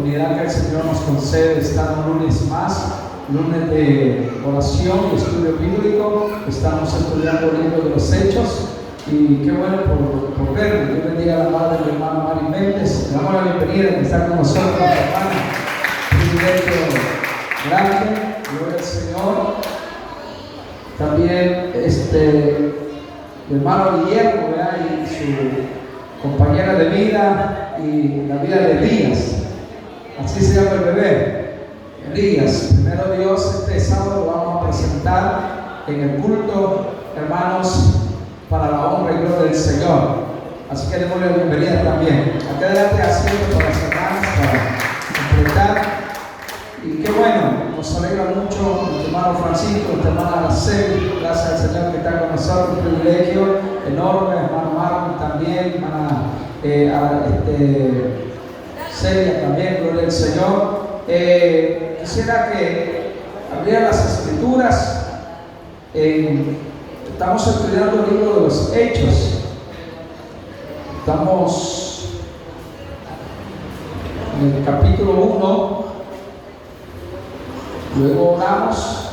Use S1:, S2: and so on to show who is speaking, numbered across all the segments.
S1: oportunidad que el Señor nos concede de estar un lunes más, lunes de oración y estudio bíblico. Estamos estudiando el libro de los Hechos y qué bueno por verlo. Yo bendiga a la madre de mi hermana Mari Méndez. Le damos la bienvenida que está con nosotros, hermana. Privilegio grande, gloria al Señor. También mi hermano Guillermo, ¿verdad? Y su compañera de vida y la vida de Elías, así se llama el bebé, Elías. Primero Dios, este sábado lo vamos a presentar en el culto, hermanos, para la honra y gloria del Señor. Así que démosle la bienvenida también. Aquí adelante asiento para las hermanas para completar. Y qué bueno, nos alegra mucho nuestro hermano Francisco, nuestra hermana Araceli. Gracias al Señor que está con nosotros, un privilegio enorme. Hermano Marco también, hermana Celia también, gloria al Señor. Quisiera que abrieran las escrituras. Estamos estudiando el libro de los Hechos. Estamos en el capítulo 1. Luego oramos.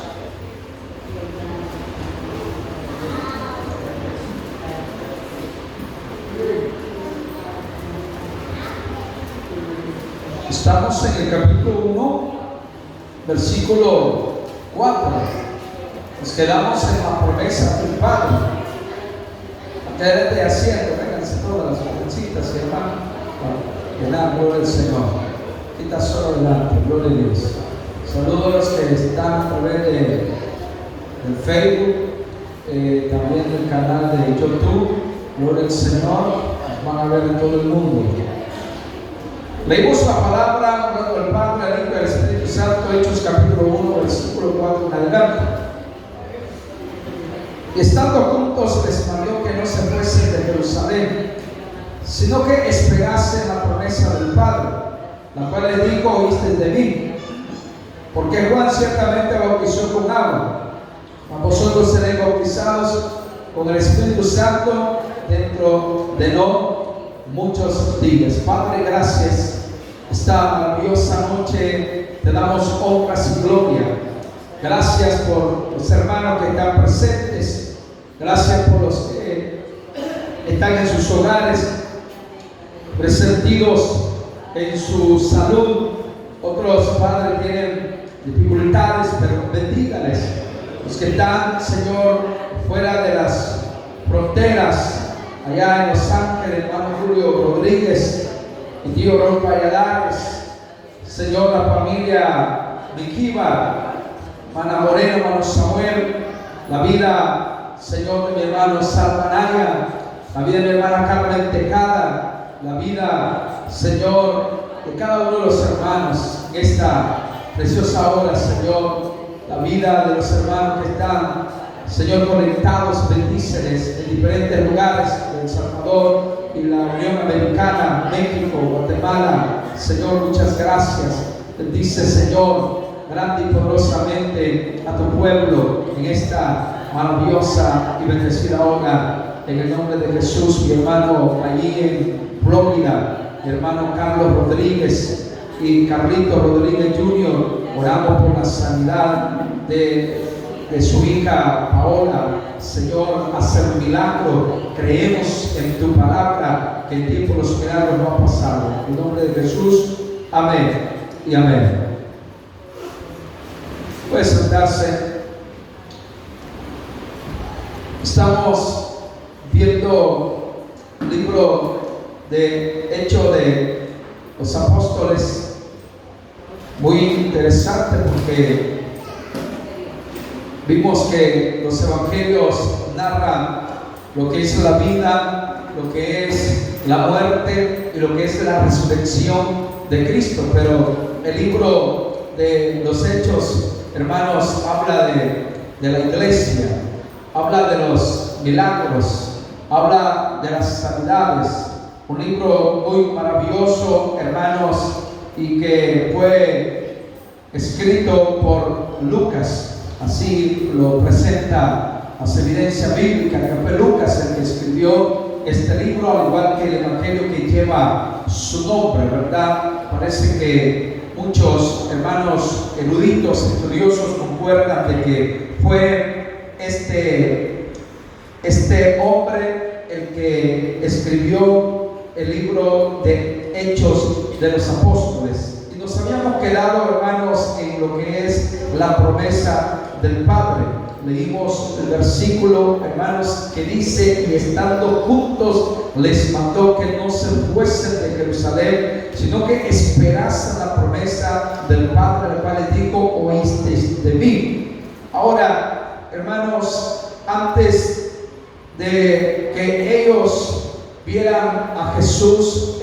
S1: Estamos en el capítulo 1, versículo 4. Nos quedamos en la promesa del Padre. Quédate de asiento, vénganse todas las jovencitas y hermanos. Llenar, gloria al Señor. Quita solo delante, gloria a Dios. Saludos a los que están a través del Facebook, también del canal de YouTube. Gloria al Señor, nos van a ver en todo el mundo. Leímos la palabra, hablando del Padre, del Hijo y del Espíritu Santo, Hechos capítulo 1, versículo 4 en adelante. Y estando juntos les mandó que no se fuesen de Jerusalén, sino que esperasen la promesa del Padre, la cual les dijo: oíste de mí. Porque Juan ciertamente bautizó con agua, mas vosotros seréis bautizados con el Espíritu Santo dentro de no muchos días. Padre, gracias. Esta maravillosa noche te damos honras y gloria. Gracias por los hermanos que están presentes. Gracias por los que están en sus hogares, resentidos en su salud. Otros, Padre, tienen dificultades, pero bendígales. Los que están, Señor, fuera de las fronteras, allá en Los Ángeles, hermano Julio Rodríguez y tío Ron Valladares, Señor, la familia Miquiva, hermana Moreno, hermano Samuel, la vida, Señor, de mi hermano Salmanaya, la vida de mi hermana Carmen Tejada, la vida, Señor, de cada uno de los hermanos en esta preciosa hora, Señor, la vida de los hermanos que están, Señor, conectados, bendíceles en diferentes lugares de El Salvador y la Unión Americana, México, Guatemala. Señor, muchas gracias. Bendice, Señor, grande y poderosamente a tu pueblo en esta maravillosa y bendecida hora. En el nombre de Jesús, mi hermano allí en Florida, mi hermano Carlos Rodríguez y Carlito Rodríguez Jr., oramos por la sanidad de su hija Paola. Señor, hacer un milagro. Creemos en tu palabra que el tiempo de los milagros no ha pasado. En el nombre de Jesús, amén y amén. Puede sentarse. Estamos viendo el libro de Hechos de los Apóstoles. Muy interesante porque vimos que los evangelios narran lo que es la vida, lo que es la muerte y lo que es la resurrección de Cristo. Pero el libro de los Hechos, hermanos, habla de la iglesia, habla de los milagros, habla de las sanidades. Un libro muy maravilloso, hermanos, y que fue escrito por Lucas. Así lo presenta las evidencias bíblicas, que fue Lucas el que escribió este libro, al igual que el evangelio que lleva su nombre, ¿verdad? parece que muchos hermanos eruditos, estudiosos concuerdan de que fue este hombre el que escribió el libro de Hechos de los Apóstoles. Y nos habíamos quedado, hermanos, en lo que es la promesa del Padre. Leímos el versículo, hermanos, que dice: y estando juntos les mandó que no se fuesen de Jerusalén, sino que esperasen la promesa del Padre, la cual les dijo: oísteis de mí. Ahora, hermanos, antes de que ellos vieran a Jesús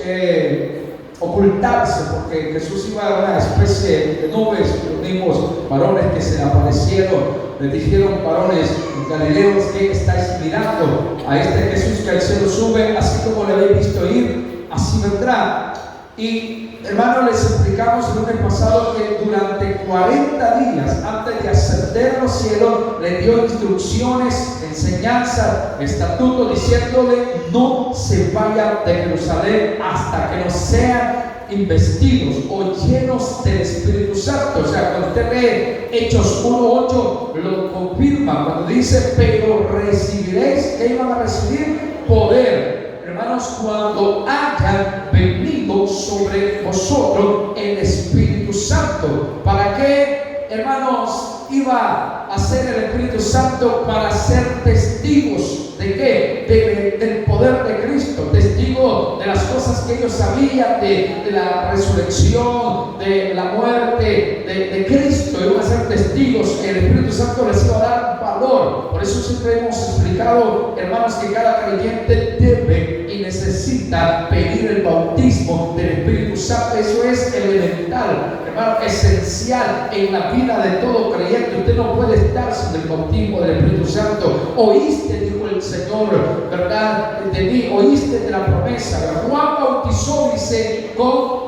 S1: ocultarse, porque Jesús iba a una especie de nubes, los mismos varones que se aparecieron le dijeron: varones galileos, ¿qué estáis mirando? A este Jesús que al cielo sube, así como le habéis visto ir, así vendrá. Y hermanos, les explicamos el lunes pasado que durante 40 días antes de ascender a los cielos le dio instrucciones, enseñanzas, estatutos, diciéndole: no se vayan de Jerusalén hasta que no sean investidos o llenos del Espíritu Santo. O sea, cuando usted lee Hechos 1:8 lo confirma cuando dice: pero recibiréis, ¿qué iban a recibir? Poder, hermanos, cuando hayan venido sobre vosotros el Espíritu Santo. ¿Para qué, hermanos, iba a ser el Espíritu Santo? Para ser testigos ¿de qué? Del poder de Cristo, testigos de las cosas que ellos sabían, de la resurrección, de la muerte de Cristo. Iban a ser testigos. El Espíritu Santo les iba a dar valor. Por eso siempre hemos explicado, hermanos, que cada creyente debe y necesita pedir el bautismo del Espíritu Santo. Eso es elemental, hermano, esencial en la vida de todo creyente. Usted no puede estar sin el bautismo del Espíritu Santo. Oíste, dijo el Señor, ¿verdad? De mí, oíste de la promesa. Juan bautizó, dice, con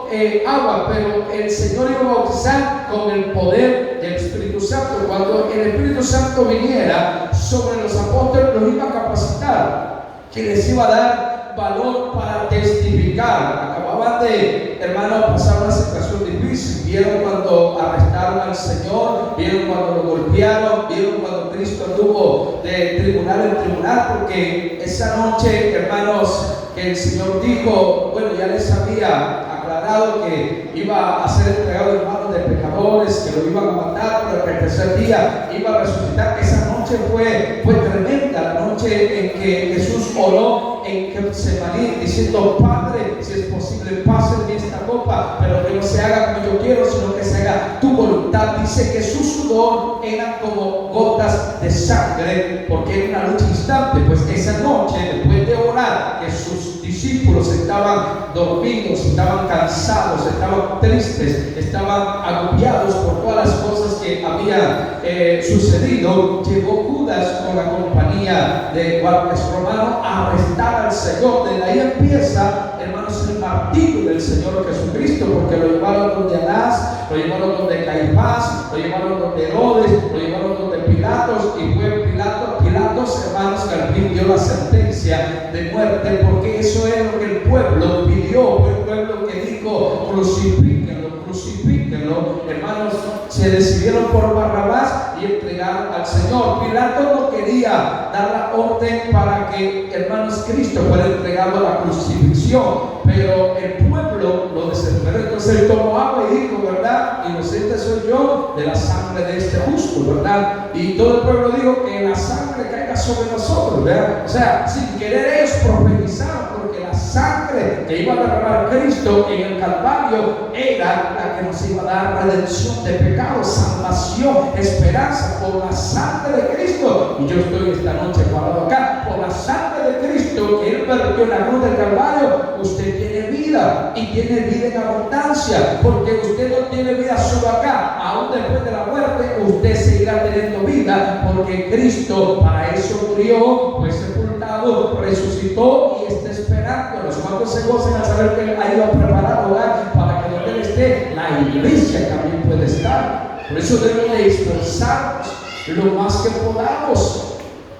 S1: agua, pero el Señor iba a bautizar con el poder del Espíritu Santo. Cuando el Espíritu Santo viniera sobre los apóstoles, los iba a capacitar, que les iba a dar valor para testificar. Acababan de, hermanos, pasar una situación difícil. Vieron cuando arrestaron al Señor, vieron cuando lo golpearon, vieron cuando Cristo anduvo de tribunal en tribunal, porque esa noche, hermanos, que el Señor dijo, bueno, ya les había aclarado que iba a ser entregado en manos de pecadores, que lo iban a matar, pero que el tercer día iba a resucitar. Esa noche fue tremenda, la noche en que Jesús oró en Getsemaní, diciendo: Padre, si es posible, pase de mí esta copa, pero que no se haga como yo quiero, sino que se haga tu voluntad. Dice que su sudor eran como gotas de sangre, porque era una lucha instante. Pues esa noche, después de orar, que sus discípulos estaban dormidos, estaban cansados, estaban tristes, estaban agobiados por todas las cosas que habían sucedido, llegó Judas con la compañía de guardias romanos a arrestar al Señor. Desde ahí empieza, hermanos, el martirio del Señor Jesucristo, porque lo llevaron donde Anás, lo llevaron donde Caifás, lo llevaron donde Herodes, lo llevaron donde Pilatos, y fue Pilatos, hermanos, que al fin dio la sentencia de muerte, porque eso es lo que el pueblo pidió. Fue el pueblo que dijo: crucifíquenlo, crucifíquenlo. Hermanos, se decidieron por Barrabás y entregaron al Señor. Pilato no quería dar la orden para que, hermanos, Cristo fuera entregado a la crucifixión, pero el pueblo lo desesperó. Entonces él tomó agua y dijo: ¿verdad? Inocente soy yo de la sangre de este justo, ¿verdad? Y todo el pueblo dijo: que la sangre caiga sobre nosotros, ¿verdad? O sea, sin querer ellos profetizaron, porque la sangre que iba a derramar Cristo en el Calvario era la que nos iba a dar redención de pecados, salvación, esperanza. Por la sangre de Cristo, y yo estoy esta noche parado acá, por la sangre de Cristo que Él vertió en la cruz del Calvario, usted tiene vida, y tiene vida en abundancia, porque usted no tiene vida solo acá. Aún después de la muerte usted seguirá teniendo vida, porque Cristo para eso murió, fue sepultado, resucitó y está esperando. Los cuantos se gozan al saber que Él ha ido a preparar lugar para que donde Él esté, la iglesia también puede estar. Por eso debemos de esforzarnos lo más que podamos.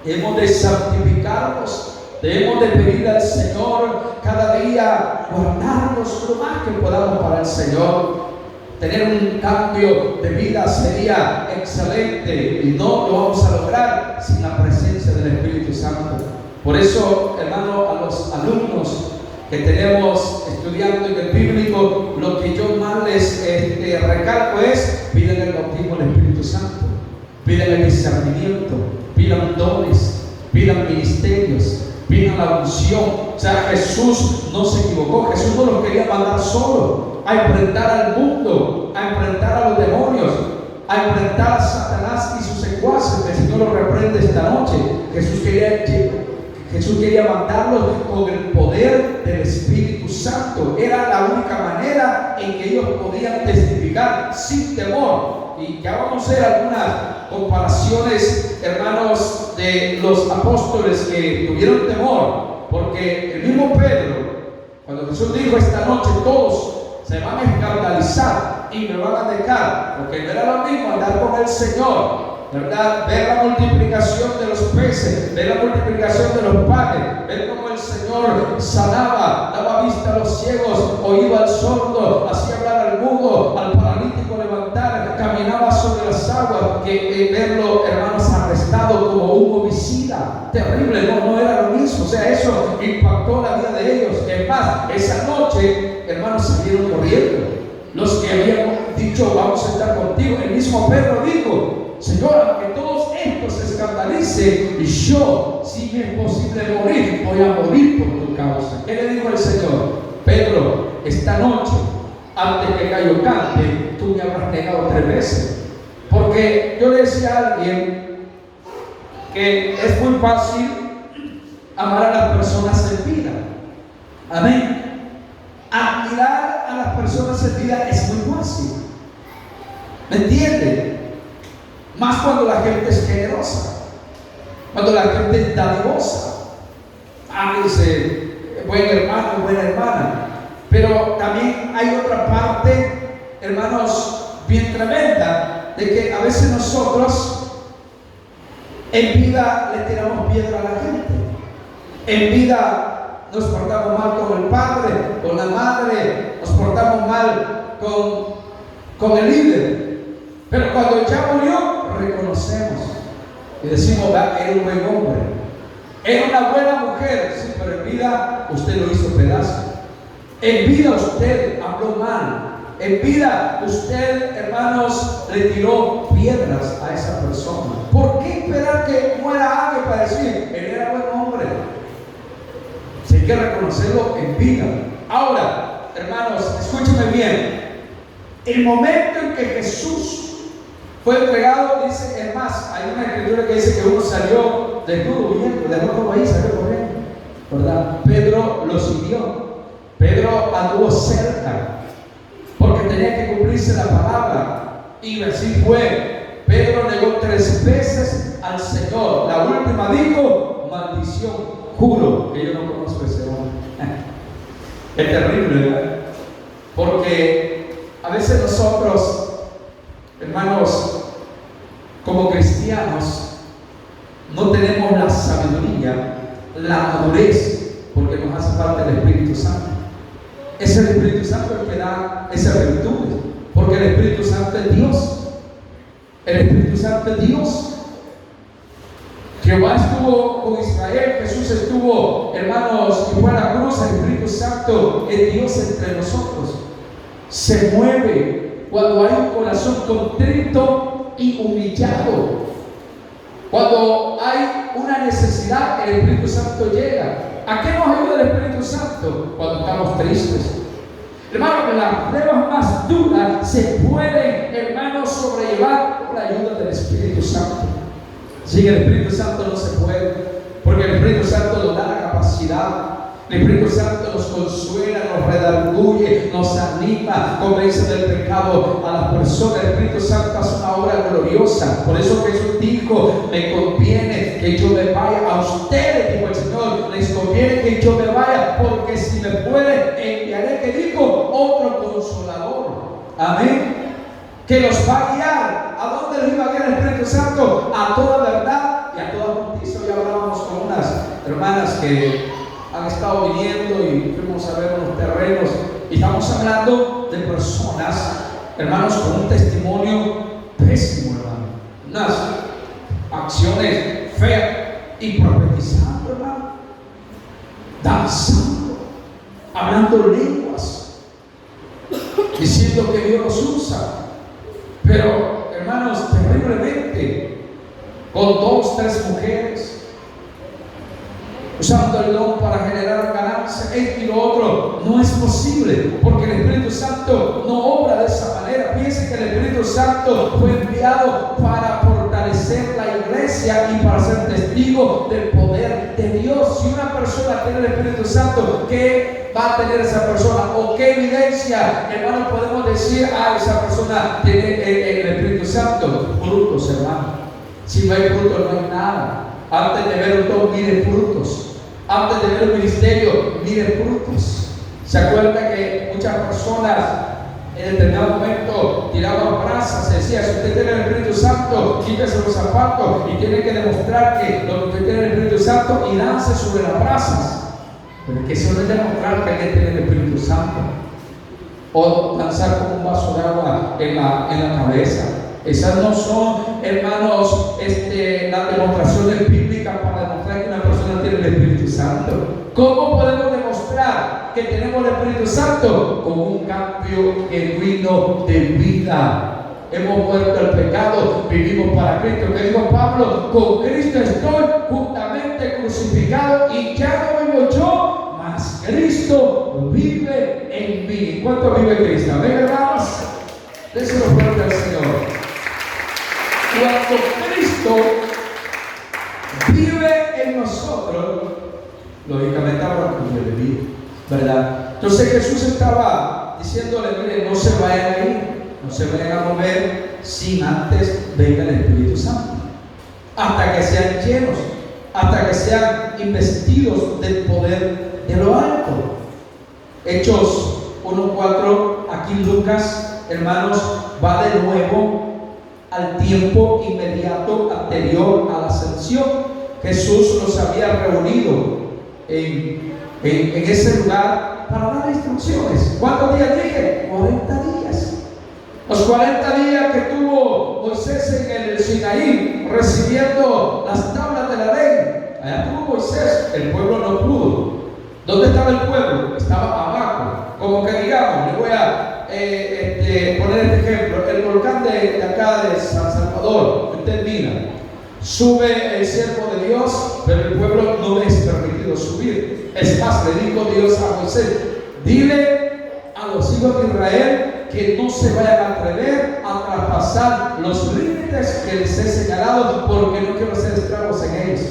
S1: Hemos de santificarnos. Debemos de pedirle al Señor cada día guardarnos lo más que podamos para el Señor. Tener un cambio de vida sería excelente y no lo vamos a lograr sin la presencia del Espíritu Santo. Por eso, hermano, a los alumnos que tenemos estudiando en el bíblico, lo que yo más les recalco es: pidan el bautismo del Espíritu Santo, pidan el discernimiento, pidan dones, pidan ministerios, pidan la unción. O sea, Jesús no se equivocó. Jesús no los quería mandar solo a enfrentar al mundo, a enfrentar a los demonios, a enfrentar a Satanás y sus secuaces. El Señor los reprende esta noche. Jesús quería mandarlos con el poder del Espíritu Santo. Era la única manera en que ellos podían testificar sin temor. Y ya vamos a ver algunas comparaciones, hermanos, de los apóstoles que tuvieron temor. Porque el mismo Pedro, cuando Jesús dijo: esta noche todos se van a escandalizar y me van a dejar, porque no era lo mismo andar con el Señor, ¿verdad? Ver la multiplicación de los peces, ver la multiplicación de los panes, ver cómo el Señor sanaba, daba vista a los ciegos, oía al sordo, hacía hablar al mudo, al paralítico levantar, caminaba sobre las aguas, que verlo, hermanos, arrestado como un homicida. Terrible, no era lo mismo. O sea, eso impactó la vida de ellos. Es más, esa noche, hermanos, salieron corriendo. Los que habían dicho: vamos a estar contigo. El mismo Pedro dijo: Señor, aunque todos estos se escandalicen, yo, si me es posible morir, voy a morir por tu causa. ¿Qué le dijo el Señor? Pedro, esta noche, antes que gallo cante, tú me habrás negado 3 veces. Porque yo le decía a alguien que es muy fácil amar a las personas en vida. Amén. Admirar a las personas en vida es muy fácil. ¿Me entiende? Más cuando la gente es generosa, cuando la gente es dadivosa. Dice: buen hermano, buena hermana. Pero también hay otra parte, hermanos, bien tremenda, de que a veces nosotros en vida le tiramos piedra a la gente. En vida nos portamos mal con el padre, con la madre, nos portamos mal con el líder. Pero cuando ya murió, reconocemos y decimos: era un buen hombre, era una buena mujer. Sí, pero en vida usted lo hizo pedazo. En vida usted habló mal. En vida usted, hermanos, le tiró piedras a esa persona. ¿Por qué esperar que muera alguien para decir: él era buen hombre? Si hay que reconocerlo en vida. Ahora, hermanos, escúchenme bien. El momento en que Jesús fue entregado, dice, es más, hay una escritura que dice que uno salió desnudo huyendo, dejó como ahí, salió corriendo, ¿verdad? Pedro lo siguió. Pedro anduvo cerca, porque tenía que cumplirse la palabra. Y así fue. Pedro negó 3 veces al Señor. La última dijo: maldición, juro que yo no conozco a ese hombre. Es terrible, ¿verdad? Porque a veces nosotros, hermanos, como cristianos, no tenemos la sabiduría, la madurez, porque nos hace falta el Espíritu Santo. Es el Espíritu Santo el que da esa virtud, porque el Espíritu Santo es Dios. El Espíritu Santo es Dios. Jehová estuvo con Israel, Jesús estuvo, hermanos, y fue a la cruz. El Espíritu Santo es Dios entre nosotros. Se mueve cuando hay un corazón contrito y humillado. Cuando hay una necesidad, el Espíritu Santo llega. ¿A qué nos ayuda el Espíritu Santo? Cuando estamos tristes. Hermanos, las pruebas más duras se pueden, hermanos, sobrellevar por la ayuda del Espíritu Santo. Sin el Espíritu Santo no se puede, porque el Espíritu Santo nos da la capacidad. El Espíritu Santo nos consuela, nos redarguye, nos anima, convence del pecado a las personas. El Espíritu Santo hace una obra gloriosa. Por eso Jesús dijo: me conviene que yo me vaya. A ustedes, dijo el Señor, les conviene que yo me vaya, porque si me puede, enviaré, que dijo, otro consolador. Amén. Que los va a guiar. ¿A dónde los iba a guiar el Espíritu Santo? A toda verdad y a toda justicia. Hoy hablábamos con unas hermanas que han estado viniendo y fuimos a ver unos terrenos. Y estamos hablando de personas, hermanos, con un testimonio pésimo, hermano. Unas acciones feas y profetizando, hermano. Danzando, hablando lenguas, diciendo que Dios los usa. Pero, hermanos, terriblemente, con 2, 3 mujeres, usando el don para generar ganancia, esto y lo otro. No es posible, porque el Espíritu Santo no obra de esa manera. Piense que el Espíritu Santo fue enviado para fortalecer la iglesia y para ser testigo del poder de Dios. Si una persona tiene el Espíritu Santo, ¿qué va a tener esa persona? ¿O qué evidencia, hermano, podemos decir, esa persona tiene el Espíritu Santo? Frutos, hermano. Si no hay frutos, no hay nada. Antes de ver un don, mire frutos. Antes de ver un ministerio, mire frutos. ¿Se acuerda que muchas personas en determinado momento tiraban brasas? Se decía, si usted tiene el Espíritu Santo, quítese los zapatos y tiene que demostrar que lo que usted tiene el Espíritu Santo y lance sobre las brasas. Pero que eso no es demostrar que alguien tiene el Espíritu Santo. O lanzar como un vaso de agua en la cabeza. Esas no son, hermanos, las demostraciones bíblicas para demostrar que una persona tiene el Espíritu Santo. ¿Cómo podemos demostrar que tenemos el Espíritu Santo? Con un cambio genuino de vida. Hemos muerto al pecado, vivimos para Cristo. Que dijo Pablo, con Cristo estoy juntamente crucificado y ya no vivo yo, mas Cristo vive en mí. ¿Cuánto vive Cristo? ¿Amén, hermanos? Déselo fuerte al Señor. Cuando Cristo vive en nosotros, lógicamente habrá cambio de vida, ¿verdad? Entonces Jesús estaba diciéndole, mire, no se vayan a ir, no se vayan a mover sin antes venga el Espíritu Santo, hasta que sean llenos, hasta que sean investidos del poder de lo alto. Hechos 1:4, aquí Lucas, hermanos, va de nuevo al tiempo inmediato anterior a la ascensión. Jesús los había reunido en ese lugar para dar instrucciones. ¿Cuántos días dije? 40 días. Los 40 días que tuvo Moisés en el Sinaí recibiendo las tablas de la ley. Allá tuvo Moisés, el pueblo no pudo. ¿Dónde estaba el pueblo? Estaba abajo. Como que digamos, le voy a poner este ejemplo. El volcán de acá de San Salvador, usted mira, sube el siervo de Dios, pero el pueblo no les es permitido subir. Es más, le dijo Dios a Moisés, dile a los hijos de Israel que no se vayan a atrever a traspasar los límites que les he señalado, porque no quiero hacer estragos en ellos.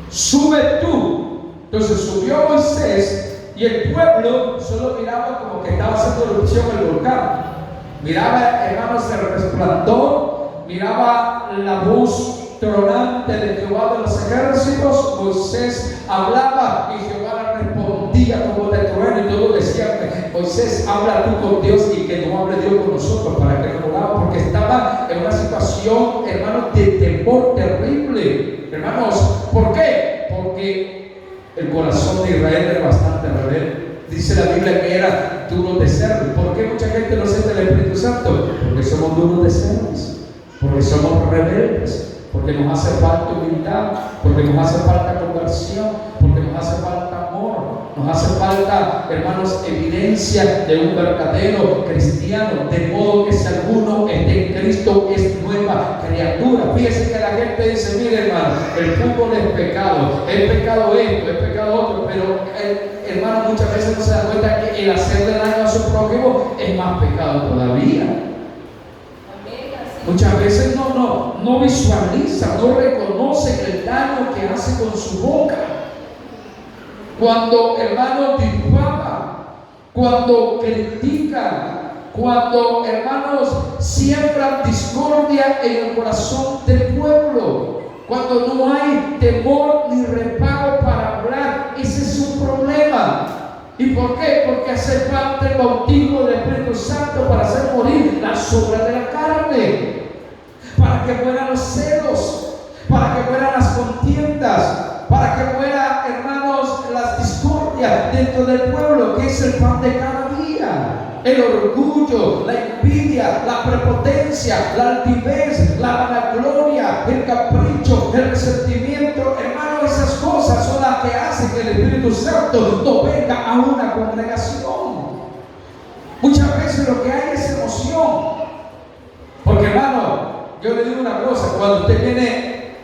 S1: Sube tú. Entonces subió Moisés y el pueblo solo miraba como que estaba haciendo erupción el volcán. Miraba, hermanos, el resplandor, miraba la voz tronante de Jehová de los ejércitos. Moisés hablaba y Jehová le respondía como de trueno, y todos decían, Moisés, habla tú con Dios y que no hable Dios con nosotros, para que no hablamos, porque estaba en una situación, hermanos, de temor terrible. Hermanos, ¿por qué? Porque el corazón de Israel era bastante rebelde. Dice la Biblia que era duro de cerviz. ¿Por qué mucha gente no siente el Espíritu Santo? Porque somos duros de cerviz, porque somos rebeldes, porque nos hace falta humildad, porque nos hace falta conversión, porque nos hace falta amor, nos hace falta, hermanos, evidencia de un verdadero cristiano. De modo que si alguno está en Cristo, es nueva criatura. Fíjense que la gente dice, mire, hermano, el fútbol es pecado esto, es pecado otro, pero hermano, muchas veces no se da cuenta que el hacerle daño a su prójimo es más pecado todavía. Muchas veces no visualiza, no reconoce el daño que hace con su boca. Cuando, hermanos, difama, cuando critican, cuando, hermanos, siembran discordia en el corazón del pueblo, cuando no hay temor ni reparo para hablar, ese es un problema. ¿Y por qué? Porque hace parte el bautismo del Espíritu Santo para hacer morir las obras de la carne, para que mueran los celos, para que mueran las contiendas, para que muera, hermanos, las discordias dentro del pueblo, que es el pan de cada día. El orgullo, la envidia, la prepotencia, la altivez, la vanagloria, el capricho, el resentimiento, hermano, esas cosas son las que hacen que el Espíritu Santo no venga a una congregación. Muchas veces lo que hay es emoción. Porque, hermano, yo le digo una cosa: cuando usted viene,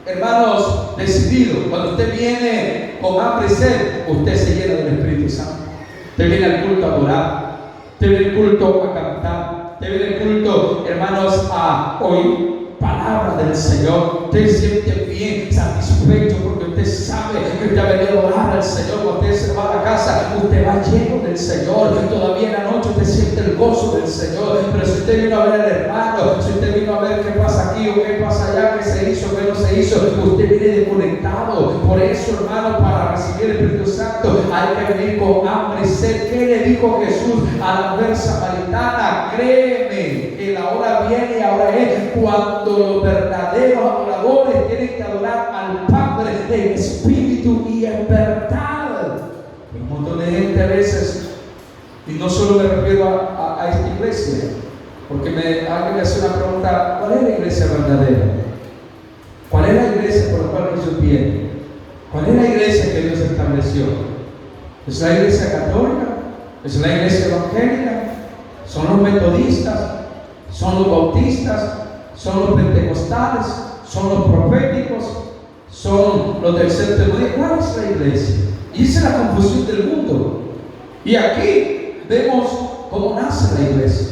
S1: hermanos, decidido, cuando usted viene con hambre y sed, usted se llena del Espíritu Santo. Usted viene al culto a adorar, usted viene al culto a cantar, usted viene al culto, hermanos, a oír palabra del Señor. Usted se siente bien, satisfecho, porque usted sabe que usted ha venido a orar al Señor. Cuando usted se va a la casa, usted va lleno del Señor. Todavía en la noche usted siente el gozo del Señor. Pero si usted vino a ver al hermano, si usted vino a ver qué pasa aquí o qué pasa allá, qué se hizo, qué no se hizo, usted viene desconectado. Por eso, hermano, para recibir el Espíritu Santo hay que venir con hambre y sed. ¿Qué le dijo Jesús a la mujer samaritana? Créeme que la hora viene y ahora es cuando los verdaderos adoradores tienen que adorar al Padre en espíritu y en verdad. Un montón de gente a veces, y no solo me refiero a esta iglesia, porque alguien me hace una pregunta: ¿cuál es la iglesia verdadera? ¿Cuál es la iglesia por la cual Jesús viene? ¿Cuál es la iglesia que Dios estableció? ¿Es la iglesia católica? ¿Es la iglesia evangélica? ¿Son los metodistas? ¿Son los bautistas? ¿Son los pentecostales? ¿Son los proféticos? ¿Son los del séptimo día? ¿Cuál es la iglesia? Y esa es la confusión del mundo. Y aquí vemos cómo nace la iglesia.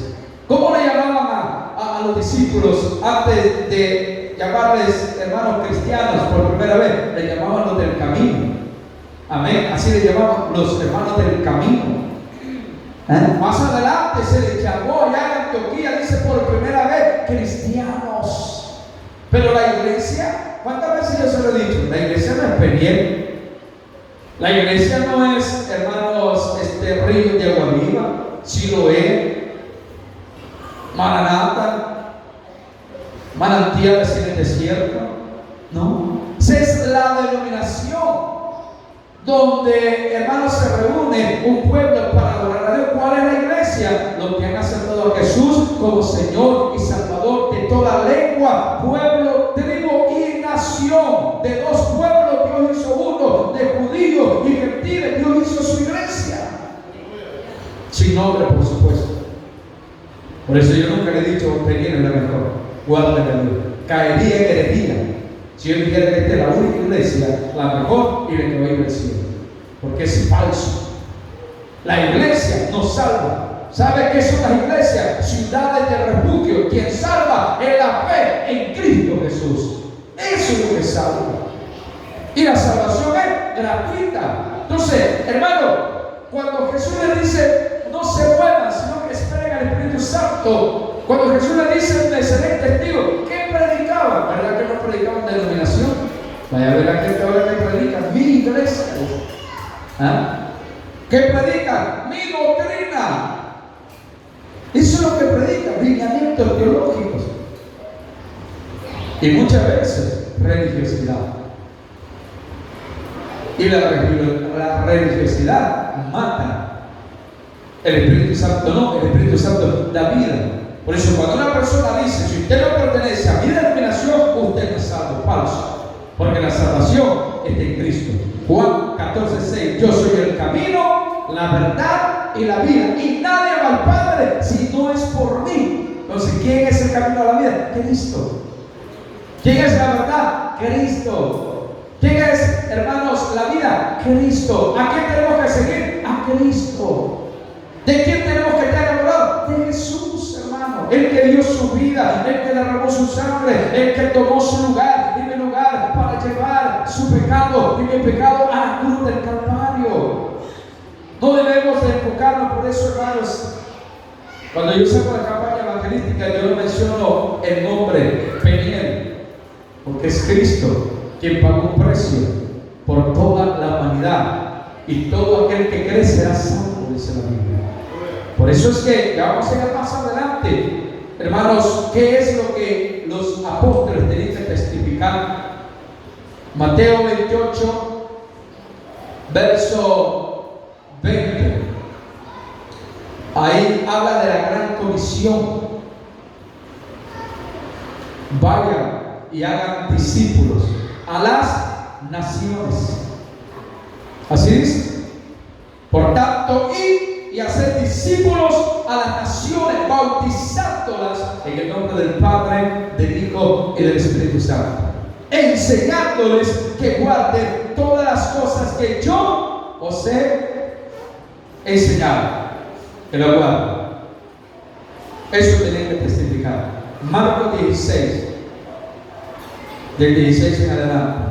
S1: ¿Cómo le llamaban a los discípulos antes de llamarles hermanos cristianos por primera vez? Le llamaban los del camino. Amén. Así le llamaban los hermanos del camino. Más adelante se les llamó ya en Antioquía, dice, por primera vez, cristianos. Pero la iglesia, ¿cuántas veces yo se lo he dicho? La iglesia no es Peniel. La iglesia no es, hermanos, río de agua viva, Siloé, Maranata, manantiales en el desierto. No, esa es la denominación donde, hermanos, se reúne un pueblo para adorar a Dios. ¿Cuál es la iglesia? Los que han aceptado a Jesús como Señor y Salvador de toda lengua, pueblo, tribu y nación. De dos pueblos Dios hizo uno, de judíos y gentiles Dios hizo su iglesia. Sin nombre, por supuesto. Por eso yo nunca le he dicho Peniel es la mejor. Guárdame a Dios. Caería en herejía si yo dijera que esta es la única iglesia, la mejor y la que va a ir al cielo. Porque es falso. La iglesia nos salva. ¿Sabe qué son las iglesias? Ciudades de refugio. Quien salva es la fe en Cristo Jesús. Eso es lo que salva. Y la salvación es gratuita. Entonces, hermano, cuando Jesús le dice no se muevan, sino que esperen al Espíritu Santo, cuando Jesús le dice me seré testigo, ¿qué predicaban? ¿Verdad que no predicaban denominación? Vaya a ver a gente ahora que predica mi iglesia. ¿Qué predican? Mi doctrina. Eso es lo que predican, lineamientos teológicos. Y muchas veces religiosidad. Y la religiosidad mata. El Espíritu Santo no, el Espíritu Santo da vida. Por eso cuando una persona dice, si usted no pertenece a mi denominación, usted no es salvo. Falso. Porque la salvación está en Cristo. Juan 14:6, yo soy el camino, la verdad y la vida. Y nadie va al Padre si no es por mí. Entonces, ¿quién es el camino a la vida? Cristo. ¿Quién es la verdad? Cristo. ¿Quién es, hermanos, la vida? Cristo. ¿A quién tenemos que seguir? A Cristo. ¿De quién tenemos que estar enamorados? De Jesús, hermano. El que dio su vida, el que derramó su sangre, el que tomó su lugar y mi lugar para llevar su pecado y mi pecado a la cruz del Calvario. No debemos de enfocarnos por eso, hermanos. Cuando yo saco la campaña evangelística, yo no menciono el nombre Peniel, porque es Cristo quien pagó un precio por toda la humanidad, y todo aquel que cree será salvo, dice la Biblia. Por eso es que ya vamos a ir más adelante, hermanos, qué es lo que los apóstoles tenían que testificar. Mateo 28, verso 20. Ahí habla de la gran comisión. Vayan y hagan discípulos a las naciones. Así dice. Por tanto, id y hacer discípulos a las naciones, bautizándolas en el nombre del Padre, del Hijo y del Espíritu Santo, enseñándoles que guarden todas las cosas que yo os he enseñado, que lo guarden. Eso tienen que testificar. Marcos 16, del 16 en adelante.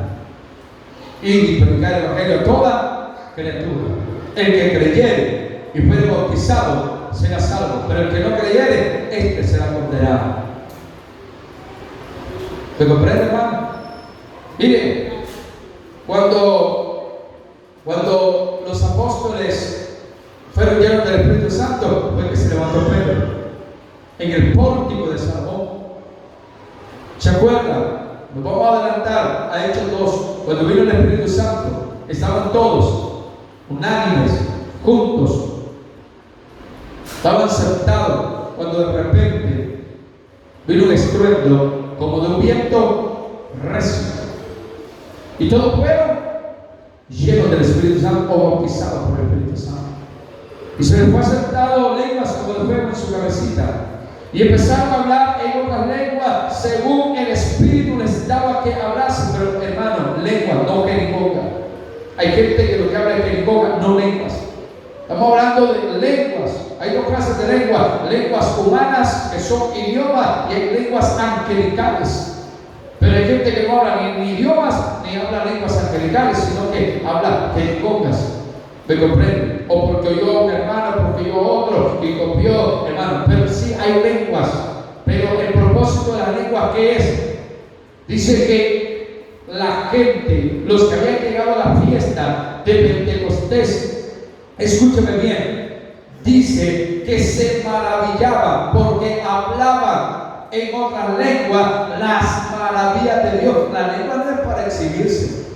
S1: Y predicar el Evangelio a toda criatura. El que creyere y fuere bautizado será salvo, pero el que no creyere, este será condenado. ¿Me comprende, hermano? Mire, cuando los apóstoles fueron llenos del Espíritu Santo, fue que se levantó Pedro en el pórtico de Salomón. ¿Se acuerdan? Nos vamos a adelantar a Hechos 2. Cuando vino el Espíritu Santo, estaban todos unánimes, juntos, estaban sentados, cuando de repente vino un estruendo como de un viento recio, y todos fueron llenos del Espíritu Santo o bautizados por el Espíritu Santo, y se les fue sentado lenguas como de fuego en su cabecita, y empezaron a hablar en otras lenguas según el Espíritu les daba que hablasen. Pero hermano, lengua, no jerigonga. Hay gente que lo que habla es jerigonga, no lenguas. Estamos hablando de lenguas. Hay dos clases de lenguas: lenguas humanas, que son idiomas, y hay lenguas angelicales. Pero hay gente que no habla ni idiomas ni habla lenguas angelicales, sino que habla jerigongas. ¿Me comprende? O porque oyó a un hermano, porque oyó a otro y copió, hermano. Pero sí hay lenguas. Pero el propósito de las lenguas, ¿qué es? Dice que la gente, los que habían llegado a la fiesta de Pentecostés, escúcheme bien, dice que se maravillaban porque hablaban en otras lenguas las maravillas de Dios. La lengua no es para exhibirse.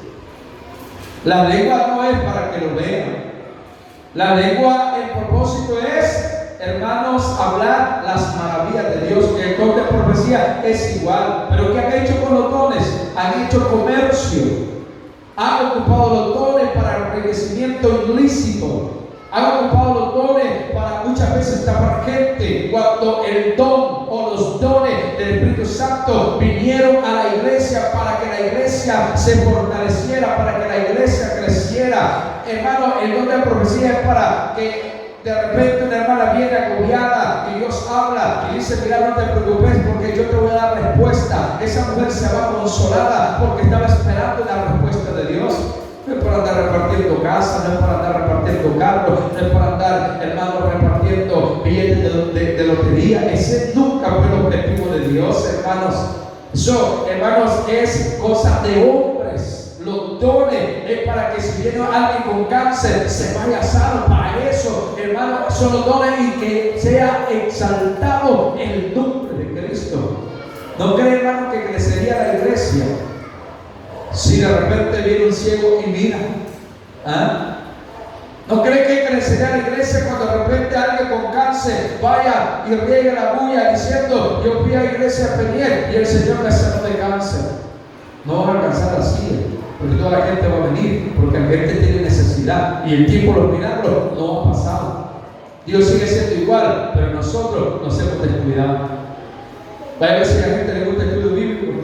S1: La lengua no es para que lo vean. La lengua, el propósito es, hermanos, hablar las maravillas de Dios. El don de profecía es igual. Pero ¿qué han hecho con los dones? Han hecho comercio. Han ocupado los dones para el enriquecimiento ilícito. Han ocupado los dones para muchas veces tapar gente, cuando el don o los dones del Espíritu Santo vinieron a la iglesia para que la iglesia se fortaleciera, para que la iglesia creciera. Hermano, el don de la profecía es para que de repente una hermana viene agobiada y Dios habla y dice: mira, no te preocupes porque yo te voy a dar respuesta. Esa mujer se va consolada porque estaba esperando la respuesta de Dios. No es para andar repartiendo casas, no es para andar repartiendo carros, no es para andar, hermano, repartiendo billetes de lotería. Ese nunca fue el objetivo de Dios, hermanos. Eso, hermanos, es cosa de hombres. Los dones es para que si viene alguien con cáncer se vaya sano. Para eso, hermano, son los dones, y que sea exaltado el nombre de Cristo. ¿No cree, hermano, que crecería la iglesia si de repente viene un ciego y mira? ¿Ah? ¿No cree que crecería la iglesia cuando de repente alguien con cáncer vaya y riegue la bulla diciendo: yo fui a la iglesia a Peniel y el Señor me sanó de cáncer? No va a alcanzar así, porque toda la gente va a venir, porque la gente tiene necesidad, y el tiempo de los milagros no ha pasado. Dios sigue siendo igual, pero nosotros nos hemos descuidado. Vaya a ver si a la gente le gusta el estudio bíblico.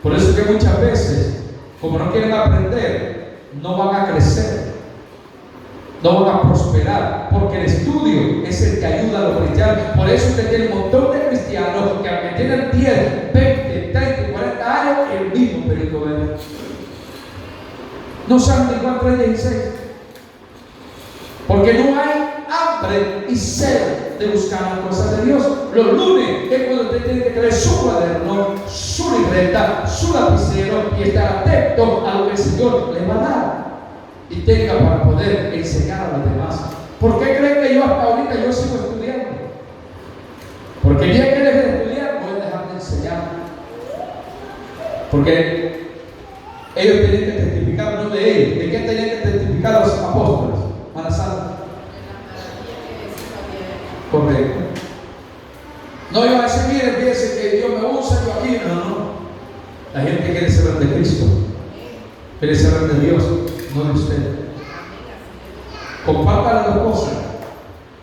S1: Por eso es que muchas veces, como no quieren aprender, no van a crecer, no van a prosperar, porque el estudio es el que ayuda a los cristianos. Por eso usted tiene un montón de cristianos que, aunque tienen 10, 20, 30, 40 años, el mismo perico verde. No saben de cuánto es 16, porque no hay hambre y sed de buscar las cosas de Dios. Los lunes es cuando usted tiene que traer su cuaderno, su libreta, su lapicero y estar atento a lo que el Señor le va a dar y tenga para poder enseñar a los demás. ¿Por qué creen que yo hasta ahorita yo sigo estudiando? Porque el día que deje de estudiar voy a dejar de enseñar. Porque Ellos tenían que testificar, no de ellos. ¿De qué tenían que testificar los apóstoles? Manasana. Correcto. No iba a decir, miren, fíjense que Dios me usa, yo aquí. No, no. La gente quiere saber de Cristo. Quiere saber de Dios, no de usted. Comparta las dos cosas.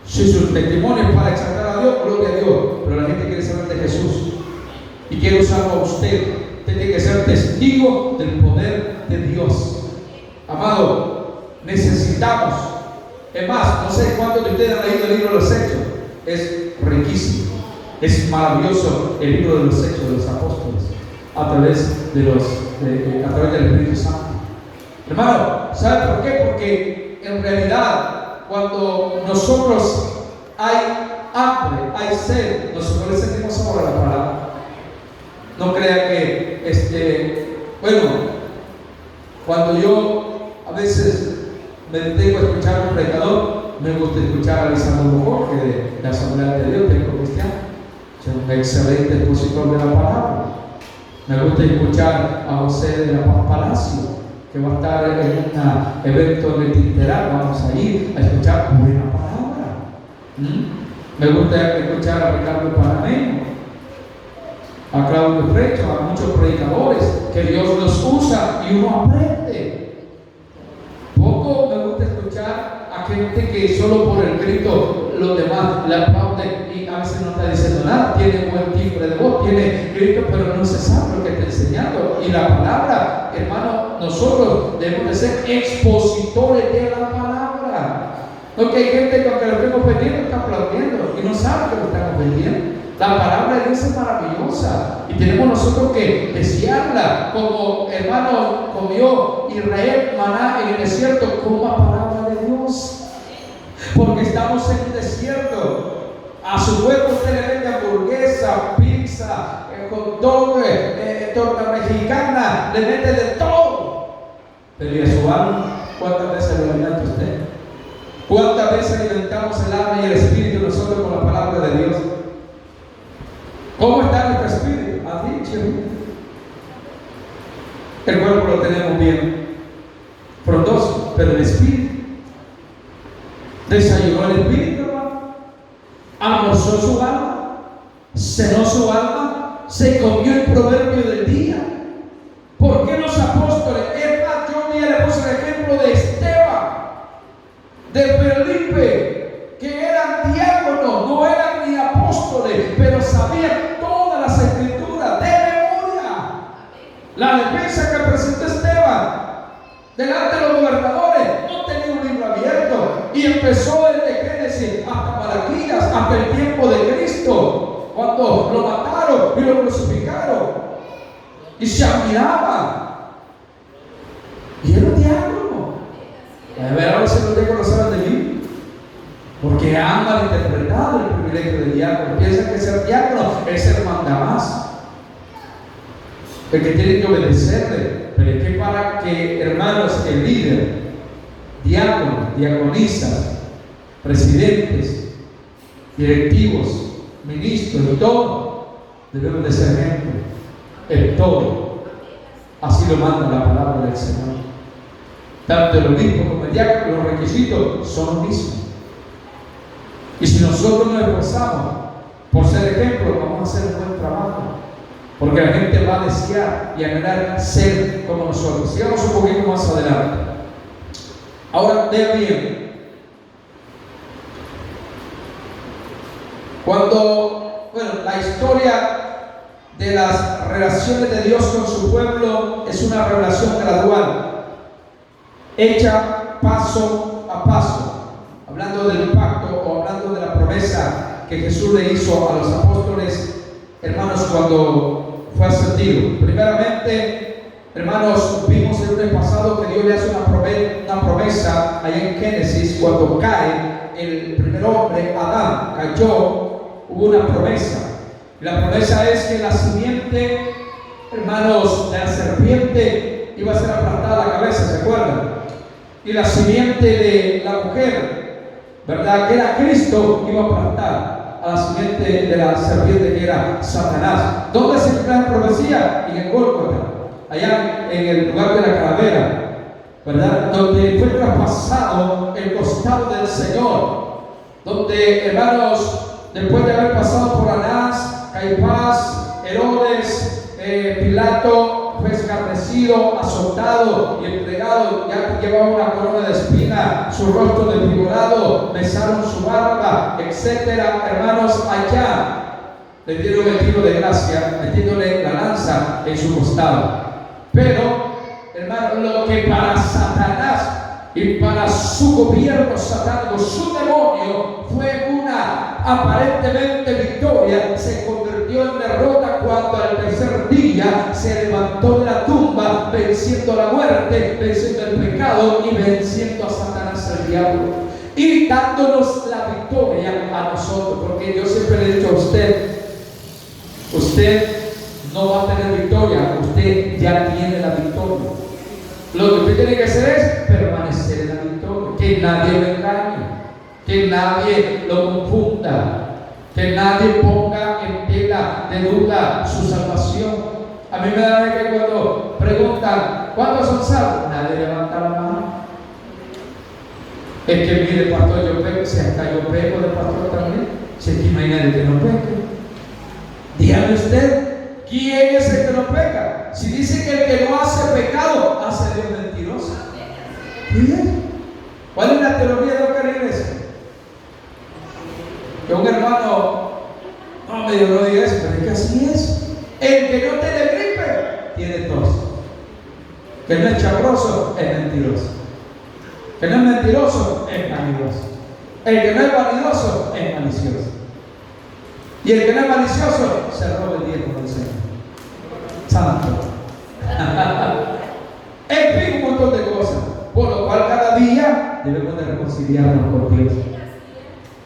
S1: Si su testimonio es para exaltar a Dios, gloria a Dios. Pero la gente quiere saber de Jesús. Y quiere usarlo a usted. Tiene que ser testigo del poder de Dios. Amado, necesitamos. Es más, no sé cuántos de ustedes han leído el libro de los Hechos. Es riquísimo. Es maravilloso el libro de los Hechos de los Apóstoles. A través del Espíritu Santo. Hermano, ¿sabe por qué? Porque en realidad, cuando nosotros hay hambre, hay sed, nosotros le sentimos sabor a la palabra. No crea que, cuando yo a veces me detengo a escuchar a un predicador, me gusta escuchar a Lisandro Jorge de la Asamblea de Dios, Templo Cristiano. Es un excelente expositor de la palabra. Me gusta escuchar a José de la Paz Palacio, que va a estar en un evento en el Tinteral. Vamos a ir a escuchar buena palabra. Me gusta escuchar a Ricardo Panameño, a Claudio Frecho, a muchos predicadores que Dios los usa y uno aprende. Poco me gusta escuchar a gente que solo por el grito los demás le aplauden y a veces no está diciendo nada, tiene buen timbre de voz, tiene grito, pero no se sabe lo que está enseñando. Y la palabra, hermano, nosotros debemos de ser expositores de la palabra. No que hay gente que aunque lo estemos vendiendo está aplaudiendo y no sabe que lo estamos vendiendo. La palabra de Dios es maravillosa y tenemos nosotros que desearla, como hermano comió Israel maná en el desierto, como la palabra de Dios. Porque estamos en un desierto. A su pueblo usted le vende hamburguesa, pizza, hot dog, torta mexicana, le mete de todo. Pero ¿y a su alma? ¿Cuántas veces lo alimenta usted? ¿Cuántas veces alimentamos el alma y el espíritu nosotros con la palabra de Dios? ¿Cómo está nuestro espíritu? ¿Ha dicho? El cuerpo lo tenemos bien frondoso, pero el espíritu. Desayunó el espíritu, hermano. Almorzó su alma. Cenó su alma. Se comió el proverbio del día. ¿Por qué los apóstoles? Es más, yo un día le puse el ejemplo de Esteban, de Felipe, que eran diáconos, no eran ni apóstoles, pero sabían todas las escrituras de memoria. La defensa que presentó Esteban delante de los gobernadores no tenía un libro abierto y empezó desde Génesis hasta Malaquías, hasta el tiempo de Cristo, cuando lo mataron y lo crucificaron, y se admiraban. Y era un diácono. A ver, ahora si los diáconos saben de mí, porque han malinterpretado el privilegio de diácono. Piensan que ser diácono es ser mandamás, el que tiene que obedecerle. Pero es que para que, hermanos, el líder, diáconos, diaconisas, presidentes, directivos, ministros y todo, debemos de ser ejemplo en todo. Así lo manda la palabra del Señor. Tanto el obispo como el diácono, los requisitos son los mismos. Y si nosotros nos esforzamos por ser ejemplo, vamos a hacer un buen trabajo. Porque la gente va a desear y anhelar ser como nosotros. Sigamos un poquito más adelante. Ahora, vean bien. La historia de las relaciones de Dios con su pueblo es una relación gradual, hecha paso a paso. Hablando del pacto o hablando de la promesa que Jesús le hizo a los apóstoles, hermanos, cuando fue ascendido. Primeramente, hermanos, vimos el lunes pasado que Dios le hace una promesa allá en Génesis. Cuando cae el primer hombre, Adán, cayó, hubo una promesa. Y la promesa es que la simiente, hermanos, de la serpiente iba a ser aplastada la cabeza, ¿se acuerdan? Y la simiente de la mujer, ¿verdad?, que era Cristo, iba a aplastar a la simiente de la serpiente, que era Satanás. ¿Dónde se cumple la profecía? En el Gólgota. allá en el lugar de la calavera, ¿verdad? Donde fue traspasado el costado del Señor, donde, hermanos, después de haber pasado por Anás, Caifás, Herodes, Pilato, fue escarnecido, azotado y entregado, ya llevaba una corona de espina, su rostro desfigurado, besaron su barba, etcétera. Hermanos, allá le dieron el tiro de gracia, metiéndole la lanza en su costado. Pero, hermano, lo que para Satanás y para su gobierno satánico, su demonio, fue una aparentemente victoria, se convirtió en derrota cuando al tercer día se levantó de la tumba, venciendo la muerte, venciendo el pecado y venciendo a Satanás, el diablo, y dándonos la victoria a nosotros. Porque yo siempre le he dicho a usted no va a tener victoria, usted ya tiene la victoria. Lo que usted tiene que hacer es permanecer en la victoria, que nadie lo engañe, que nadie lo confunda, que nadie ponga en tela de duda su salvación. A mí me da que cuando preguntan ¿cuántos son salvos? Nadie levanta la mano. Es que mire, pastor, yo peco, si hasta yo peco de pastor también, si aquí no hay nadie que no peque. Dígame usted, ¿quién es el que no peca? Si dice que el que no hace pecado, hace Dios mentiroso. ¿Bien? ¿Cuál es la teoría de lo que la iglesia? Que un hermano, no me diga, no diga eso, pero es que así es. El que no tiene gripe, tiene tos. Que no es chabroso, es mentiroso. Que no es mentiroso, es vanidoso. El que no es vanidoso, es malicioso. Y el que no es malicioso, se roba el diezmo del Señor. Santo. En fin, un montón de cosas. Por lo cual cada día debemos de reconciliarnos con Dios.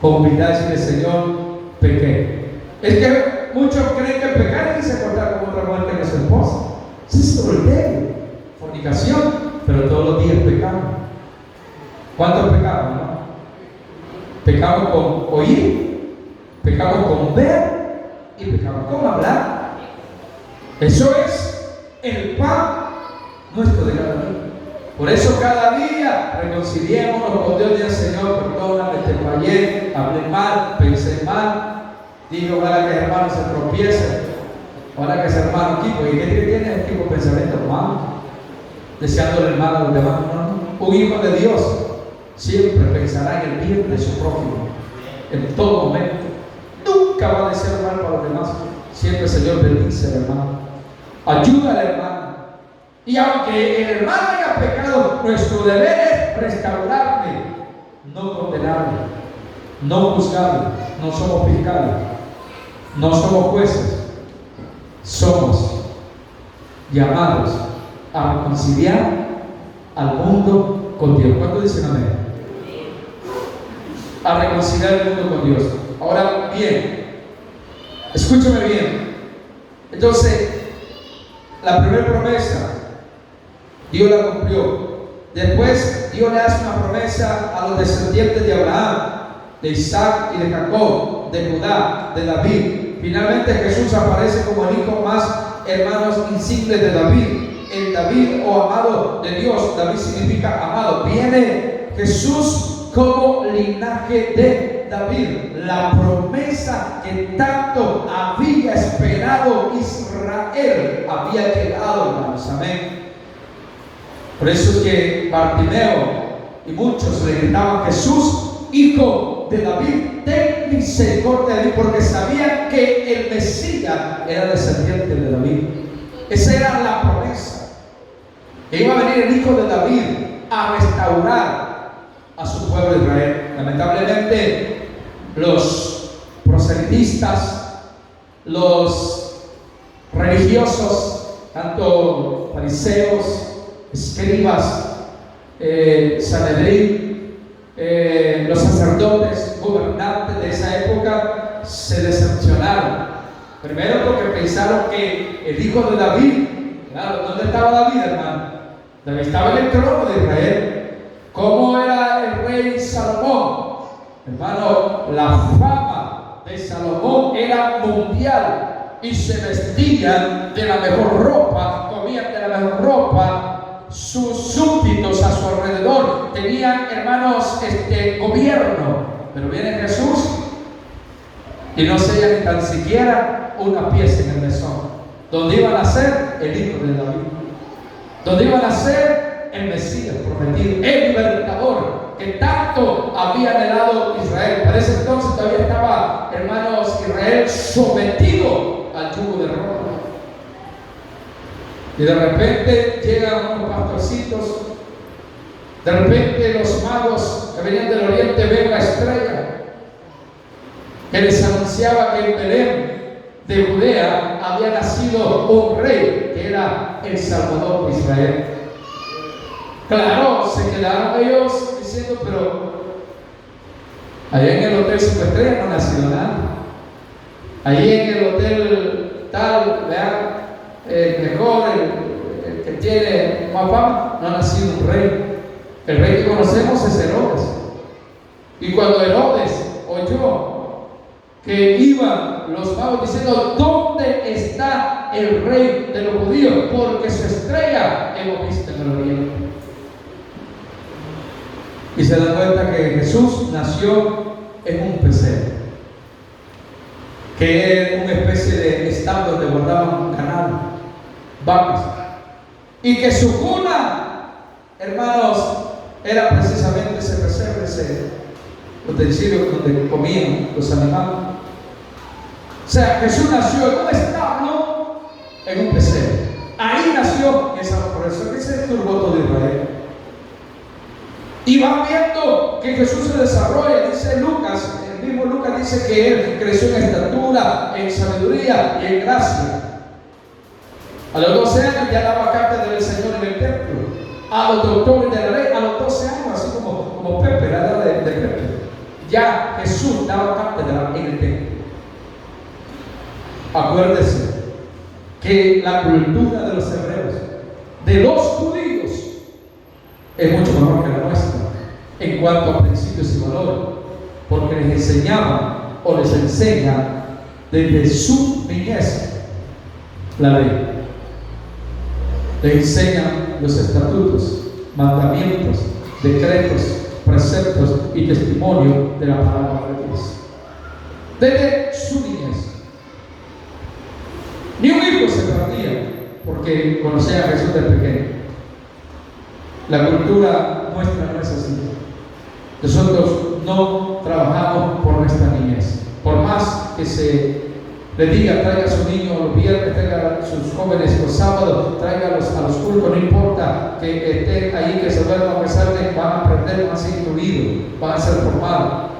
S1: Convidar y decirle, Señor, pequé. Es que muchos creen que pecar es irse a acostar con otra mujer que no es su esposa. Eso es adulterio, fornicación, pero todos los días pecamos. ¿Cuántos pecamos, no? Pecamos con oír, pecamos con ver y pecamos con hablar. Eso es el pan nuestro de cada día. Por eso cada día reconciliémonos con Dios y el Señor, perdóname, te fallé, hablé mal, pensé mal, dije ojalá que el hermano se tropiece, ojalá que ese hermano aquí, porque ¿qué tiene el tipo de pensamiento malo? Deseándole el mal a los demás. No. Un hijo de Dios siempre pensará en el bien de su prójimo, en todo momento. Nunca va a desear mal para los demás. Siempre el Señor bendice al hermano, ayuda al hermano. Y aunque el hermano haya pecado, nuestro deber es restaurarle, no condenarle, no juzgarle. No somos fiscales, no somos jueces, somos llamados a reconciliar al mundo con Dios. ¿Cuánto dicen amén? A reconciliar el mundo con Dios. Ahora bien, escúchame bien. Entonces, la primera promesa Dios la cumplió. Después Dios le hace una promesa a los descendientes de Abraham, de Isaac y de Jacob, de Judá, de David. Finalmente Jesús aparece como el hijo más, hermanos, insigne de David. El David o amado de Dios. David significa amado. Viene Jesús como linaje de David. La promesa que tanto había esperado Israel había llegado, hermanos. Amén. Por eso es que Bartimeo y muchos le gritaban: Jesús, hijo de David, ten misericordia de mí, porque sabían que el Mesías era descendiente de David. Esa era la promesa, que iba a venir el hijo de David a restaurar a su pueblo de Israel. Lamentablemente, los proselitistas, los religiosos, tanto fariseos, escribas, Sanedrín, los sacerdotes, gobernantes de esa época, se decepcionaron. Primero porque pensaron que el hijo de David, claro, ¿dónde estaba David, hermano? David estaba en el trono de Israel. ¿Cómo era el rey Salomón? Hermano, la fama de Salomón era mundial, y se vestían de la mejor ropa, comían de la ropa sus súbditos a su alrededor. Tenían, hermanos, gobierno. Pero viene Jesús y no sellan ni tan siquiera una pieza en el mesón. Donde iba a nacer el hijo de David. Donde iba a nacer el Mesías prometido, el libertador que tanto había anhelado Israel. Para ese entonces todavía estaba, hermanos, Israel sometido al yugo de Roma. Y de repente llegan unos pastorcitos. De repente los magos que venían del oriente ven la estrella que les anunciaba que en Belén de Judea había nacido un rey que era el Salvador de Israel. Claro, se quedaron ellos diciendo, pero allá en el hotel 5 estrellas no ha nacido nada. Allí en el hotel tal, vean, el mejor, el que tiene más fama, no ha nacido un rey. El rey que conocemos es Herodes. Y cuando Herodes oyó que iban los magos diciendo, ¿dónde está el rey de los judíos? Porque su estrella hemos visto en el oriente. Y se da cuenta que Jesús nació en un pesebre, que era una especie de establo donde guardaban ganado, vacas, y que su cuna, hermanos, era precisamente ese pesebre, ese utensilio donde comían los animales. O sea, Jesús nació en un establo, en un pesebre. Ahí nació, por eso ese es el voto de Israel. Y van viendo que Jesús se desarrolla. Dice Lucas, el mismo Lucas dice que él creció en estatura, en sabiduría y en gracia. A los 12 años ya daba cátedra del Señor en el templo. A los doctores de la ley, a los 12 años, así como Pepe, la edad de Pepe, ya Jesús daba cátedra en el templo. Acuérdese que la cultura de los hebreos, de los judíos, es mucho mejor que la nuestra en cuanto a principios y valores, porque les enseñaban o les enseñan desde su niñez la ley. Les enseñan los estatutos, mandamientos, decretos, preceptos y testimonio de la palabra de Dios desde su niñez. Ni un hijo se perdía porque conocía a Jesús de pequeño. La cultura nuestra no es así. Nosotros no trabajamos por nuestra niñez. Por más que se le diga, traiga a su niño los viernes, traiga a sus jóvenes los sábados, tráigalos a los cultos, no importa que estén ahí, que se vuelvan a pesar de, van a aprender, van a ser instruidos, van a ser formados.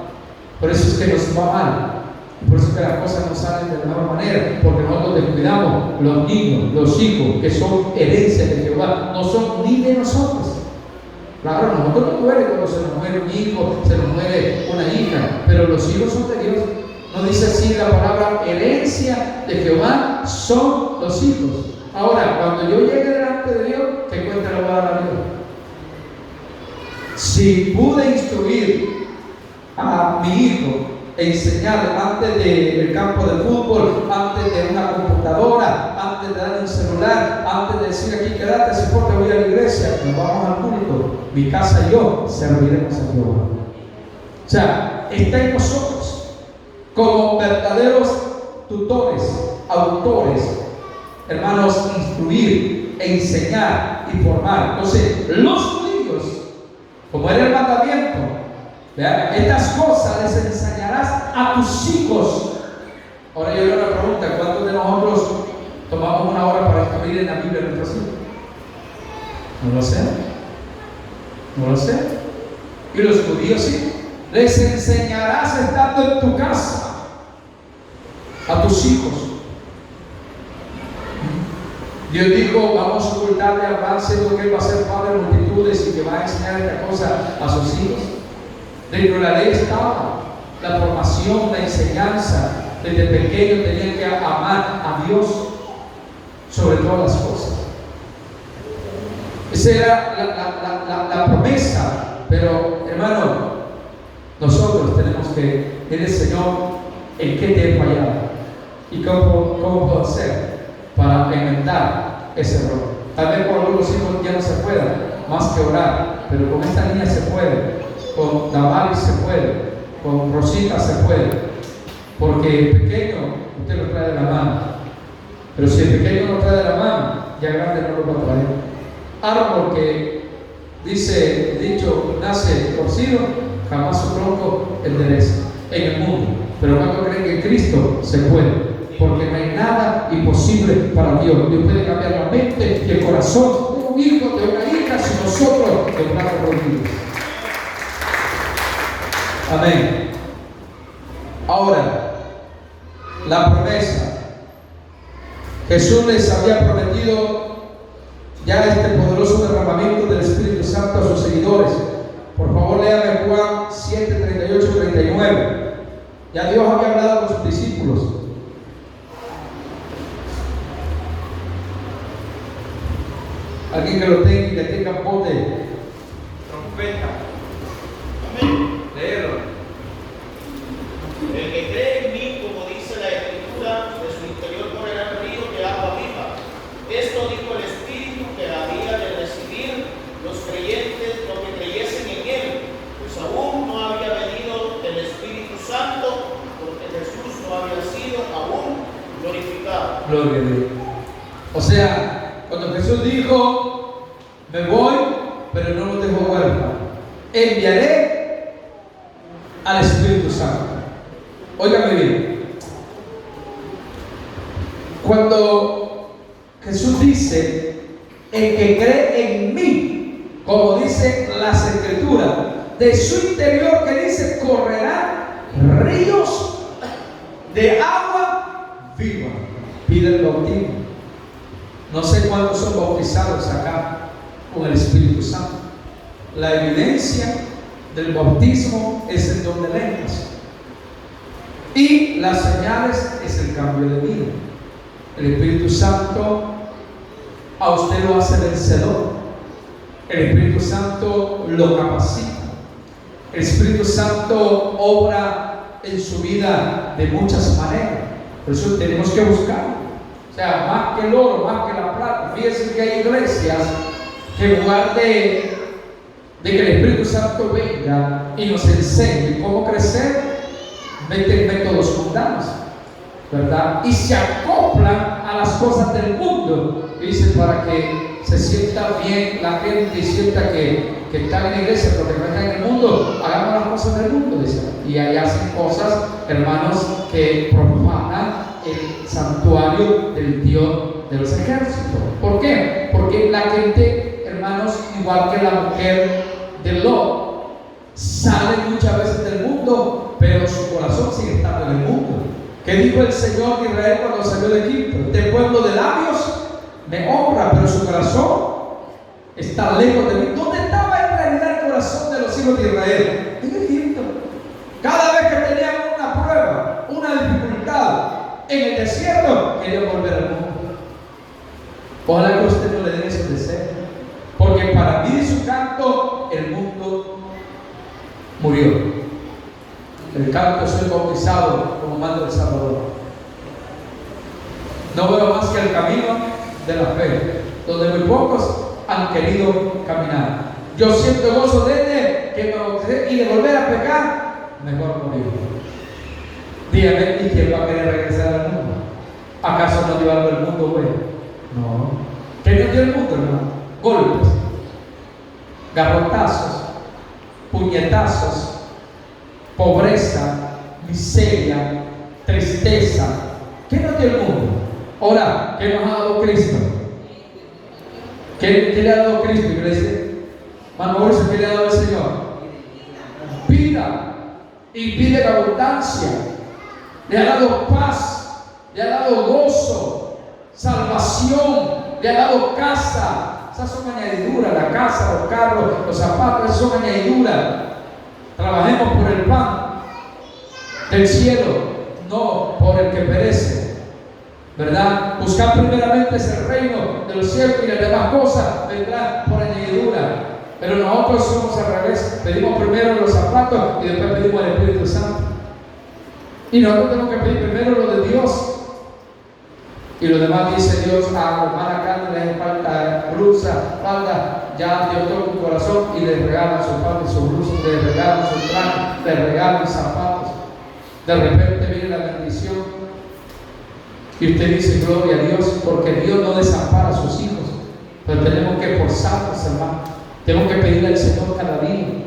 S1: Por eso es que nos va mal. Por eso es que las cosas no salen de la mejor manera, porque nosotros descuidamos los niños, los hijos, que son herencias de Jehová, no son ni de nosotros. Claro, nosotros nos duele cuando se nos muere un hijo, se nos muere una hija, pero los hijos son de Dios. No dice así la palabra, herencia de Jehová son los hijos. Ahora, cuando yo llegue delante de Dios, ¿qué cuenta le voy a dar a Dios? Si pude instruir a mi hijo, enseñarle antes del campo de fútbol, antes de una computadora, antes de darle un celular, antes de decir aquí quédate, si porque voy a la iglesia, nos vamos al culto, mi casa y yo serviremos a Jehová. O sea, está en nosotros como verdaderos tutores, autores, hermanos, instruir, enseñar y formar. Entonces, los judíos, como era el mandamiento, ¿vean? Estas cosas les enseñarás a tus hijos. Ahora yo le hago una pregunta: ¿cuántos de nosotros tomamos una hora para escribir en la Biblia nuestros hijos? No lo sé. No lo sé. Y los judíos sí. Les enseñarás estando en tu casa a tus hijos. Dios dijo, vamos a ocultarle a Abraham siendo que él va a ser padre de multitudes y que va a enseñar esta cosa a sus hijos. Dentro de la ley estaba la formación, la enseñanza. Desde pequeño tenían que amar a Dios sobre todas las cosas. Esa era la promesa. Pero, hermano, nosotros tenemos que ver, Señor, en qué te he fallado y cómo puedo hacer para enmendar ese error. Tal vez con algunos hijos ya no se pueda, más que orar, pero con esta niña se puede, con Damaris se puede, con Rosita se puede, porque el pequeño usted lo trae de la mano, pero si el pequeño lo trae de la mano, ya grande no lo va a traer. Árbol que dice el dicho nace torcido, jamás su tronco endereza en el mundo, pero cuando creen que en Cristo se puede. Porque no hay nada imposible para Dios. Dios puede cambiar la mente y el corazón de un hijo, de una hija, si nosotros estamos reunidos. Amén. Ahora, la promesa. Jesús les había prometido ya este poderoso derramamiento del Espíritu Santo a sus seguidores. Por favor, léame Juan 7, 38 y 39. Ya Dios había hablado con sus discípulos. Alguien que lo tenga y que tenga voz de trompeta.
S2: Amén.
S1: Léelo.
S2: El que cree en mí, como dice la Escritura, de su interior correrá el río de agua viva. Esto dijo el Espíritu que había de recibir los creyentes, los que creyesen en él, pues aún no había venido el Espíritu Santo, porque Jesús no había sido aún glorificado.
S1: Gloria a Dios. O sea, cuando Jesús dijo, me voy, pero no los dejo huérfanos, enviaré al Espíritu Santo. Óigame bien. Cuando Jesús dice, el que cree en mí, como dice las Escrituras, de su interior, que dice, correrán ríos de agua viva. Pide el bautismo. No sé cuántos son bautizados acá con el Espíritu Santo. La evidencia del bautismo es el don de lenguas. Y las señales es el cambio de vida. El Espíritu Santo a usted lo hace vencedor. El Espíritu Santo lo capacita. El Espíritu Santo obra en su vida de muchas maneras. Por eso tenemos que buscarlo. O sea, más que el oro, más que la plata. Fíjense que hay iglesias que en lugar de que el Espíritu Santo venga y nos enseñe cómo crecer, meten métodos mundanos, ¿verdad? Y se acoplan a las cosas del mundo. Y dicen para que se sienta bien la gente y sienta que están en la iglesia, porque no están en el mundo, hagamos las cosas del mundo, dicen. Y ahí hacen cosas, hermanos, que profanan el santuario del Dios de los ejércitos. ¿Por qué? Porque la gente, hermanos, igual que la mujer de Lot, sale muchas veces del mundo, pero su corazón sigue estando en el mundo. ¿Qué dijo el Señor de Israel cuando salió de Egipto? Este pueblo de labios me honra, pero su corazón está lejos de mí. ¿Dónde estaba en realidad el corazón de los hijos de Israel? En Egipto. Cada vez que tenían una prueba, una dificultad en el desierto, querían volver al mundo. Ojalá que usted no le den ese deseo, porque para mí de su canto el mundo murió. El canto soy bautizado como mando del Salvador. No veo más que el camino de la fe, donde muy pocos han querido caminar. Yo siento gozo desde que me bauticé, y de volver a pecar, mejor morir. Dígame, ¿y quién va a querer regresar al mundo? ¿Acaso no dio algo el mundo bueno? No. ¿Qué nos dio el mundo, hermano? Golpes, garrotazos, puñetazos, pobreza, miseria, tristeza. ¿Qué nos dio el mundo? Ahora, ¿qué nos ha dado Cristo? ¿Qué le ha dado Cristo, iglesia? Manuel, ¿qué le ha dado el Señor? Vida, y vida en abundancia. Le ha dado paz, le ha dado gozo, salvación, le ha dado casa. Esas son añadiduras, la casa, los carros, los zapatos, esas son añadiduras. Trabajemos por el pan del cielo, no por el que perece, ¿verdad? Buscar primeramente ese reino de los cielos y las demás cosas vendrán por añadidura. Pero nosotros somos al revés, pedimos primero los zapatos y después pedimos el Espíritu Santo. Y nosotros tenemos que pedir primero lo de Dios. Y lo demás dice Dios, a hermana carne le hace falta blusa, falda, ya Dios toca tu corazón y le regalan su falda y su blusa, le regalan su traje, le regalan zapatos. De repente viene la bendición y usted dice gloria a Dios, porque Dios no desampara a sus hijos, pero tenemos que esforzarnos, hermano. Tenemos que pedirle al Señor cada día,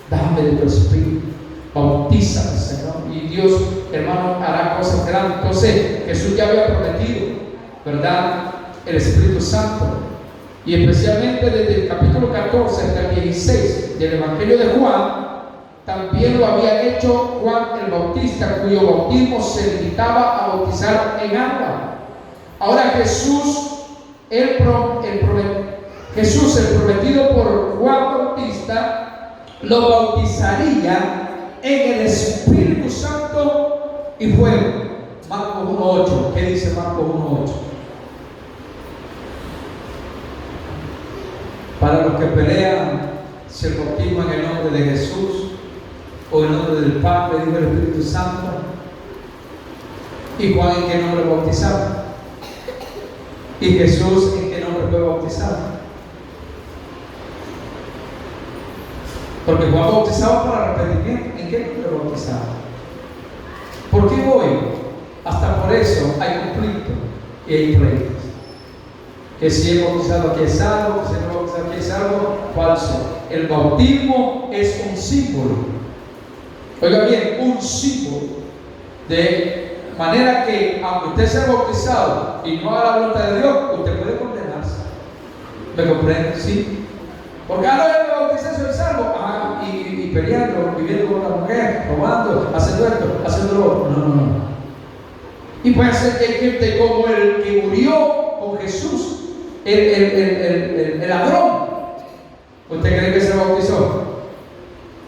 S1: dame de tu espíritu, bautízame, Señor, y Dios, hermano, hará cosas grandes. Entonces Jesús ya había prometido, ¿verdad?, el Espíritu Santo, y especialmente desde el capítulo 14 hasta el 16 del Evangelio de Juan, también lo había hecho Juan el Bautista, cuyo bautismo se limitaba a bautizar en agua. Ahora Jesús, el prometido por Juan Bautista, lo bautizaría en el Espíritu Santo y fuego. Marcos 1:8. ¿Qué dice Marcos 1:8? Para los que pelean si el bautismo en el nombre de Jesús o en el nombre del Padre, dijo el Espíritu Santo. ¿Y Juan en qué nombre bautizaba? ¿Y Jesús en qué nombre fue bautizado? Porque Juan bautizaba para arrepentimiento. ¿En qué nombre bautizaba? ¿Por qué hoy? Hasta por eso hay conflicto y hay pleitos. Que si he bautizado aquí es algo, que si no he bautizado aquí es algo falso. El bautismo es un símbolo. Oiga bien, un símbolo. De manera que aunque usted sea bautizado y no haga la voluntad de Dios, usted puede condenarse. ¿Me comprende? Sí. Porque ahora yo me bauticé, soy salvo. Y peleando, viviendo con la mujer, robando, haciendo esto, haciendo lo otro. No. Y puede ser que hay gente como el que murió con Jesús, el ladrón. ¿Usted cree que se bautizó?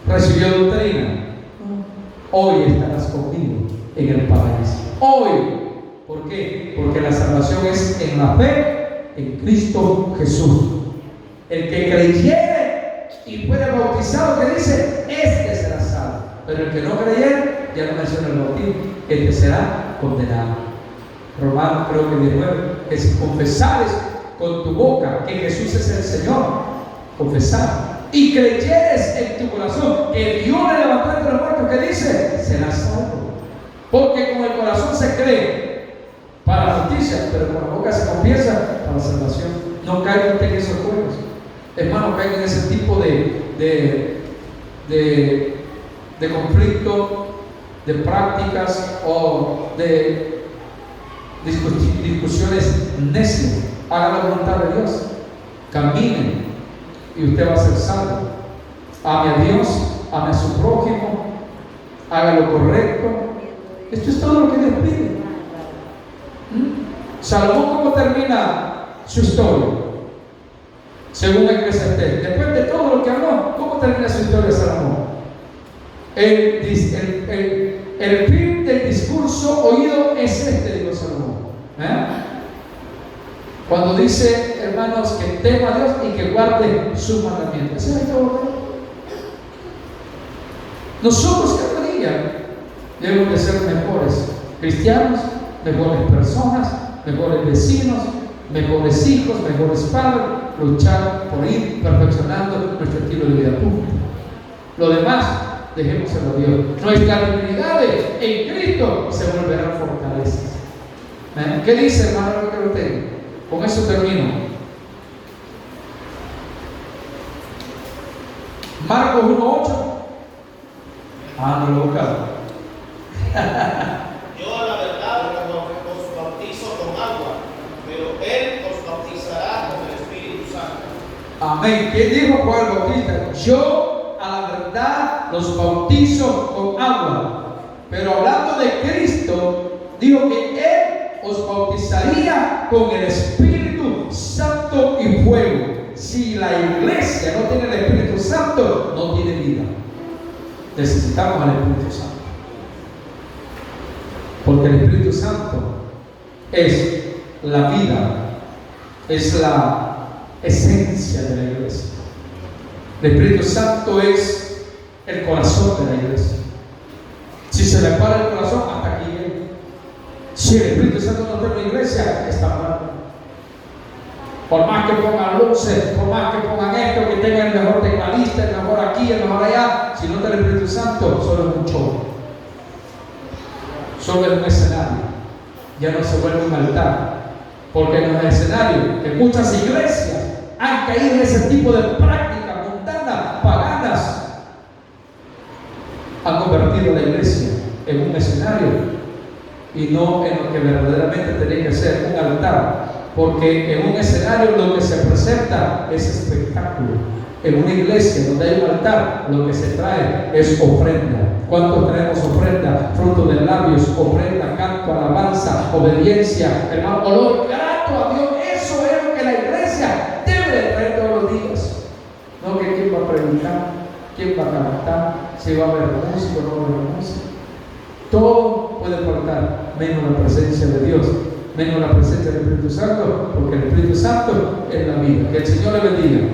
S1: ¿Recibió doctrina? Hoy estarás conmigo en el paraíso. Hoy. ¿Por qué? Porque la salvación es en la fe en Cristo Jesús. El que creyere y fuere bautizado, que dice, este será salvo. Pero el que no creyere, ya no menciona el bautismo, este será condenado. Romanos creo que 19, que si confesares con tu boca que Jesús es el Señor, confesar, y creyeres en tu corazón que Dios le levantó entre los muertos, que dice, serás salvo. Porque con el corazón se cree para la justicia, pero con la boca se confiesa para la salvación. No caigan en esos juegos, hermano, caigan en ese tipo de conflicto, de prácticas o de discusiones necias. Hagan la voluntad de Dios, caminen y usted va a ser salvo. Ame a Dios, ame a su prójimo, haga lo correcto. Esto es todo lo que Dios pide. Salomón, ¿cómo termina su historia? Según Eclesiastés, después de todo lo que habló, ¿cómo termina su historia Salomón? El fin del discurso oído es este, dijo Salomón. Cuando dice, hermanos, que tema a Dios y que guarde sus mandamientos. ¿Ese es todo? Nosotros cada día debemos de ser mejores cristianos, mejores personas, mejores vecinos, mejores hijos, mejores padres, luchar por ir perfeccionando nuestro estilo de vida público. Lo demás, dejémoselo a Dios. Nuestras debilidades en Cristo se volverán fortalezas. ¿Qué dice, hermano, lo que lo tengo? Con eso termino. Marcos 1:8. No lo he buscado.
S2: Yo a la verdad os bautizo con agua, pero Él os bautizará con el Espíritu Santo.
S1: Amén. ¿Quién dijo Juan el Bautista? Yo a la verdad los bautizo con agua, pero hablando de Cristo, dijo que Él os bautizaría con el Espíritu Santo y fuego. Si la iglesia no tiene el Espíritu Santo, no tiene vida. Necesitamos al Espíritu Santo, porque el Espíritu Santo es la vida, es la esencia de la iglesia. El Espíritu Santo es el corazón de la iglesia. Si se le para el corazón, hasta aquí llega. Si el Espíritu Santo no está en la iglesia, está mal. Por más que pongan luces, por más que pongan esto, que tengan el mejor tecladista, el mejor aquí, el mejor allá, si no está el Espíritu Santo, solo es un show. Solo es un escenario. Ya no se vuelve un altar. Porque en los escenarios, que muchas iglesias han caído en ese tipo de prácticas mundanas, paganas, han convertido la iglesia en un escenario y no en lo que verdaderamente tiene que ser un altar, porque en un escenario lo que se presenta es espectáculo. En una iglesia donde hay un altar, lo que se trae es ofrenda. ¿Cuántos tenemos ofrenda? Fruto de labios, ofrenda, canto, alabanza, obediencia, hermano, olor grato a Dios. Eso es lo que la iglesia debe de traer todos los días. No que quién va a predicar, quién va a cantar, si va a haber música o no va a haber música. Todo puede faltar, menos la presencia de Dios, menos la presencia del Espíritu Santo, porque el Espíritu Santo es la vida. Que el Señor le bendiga.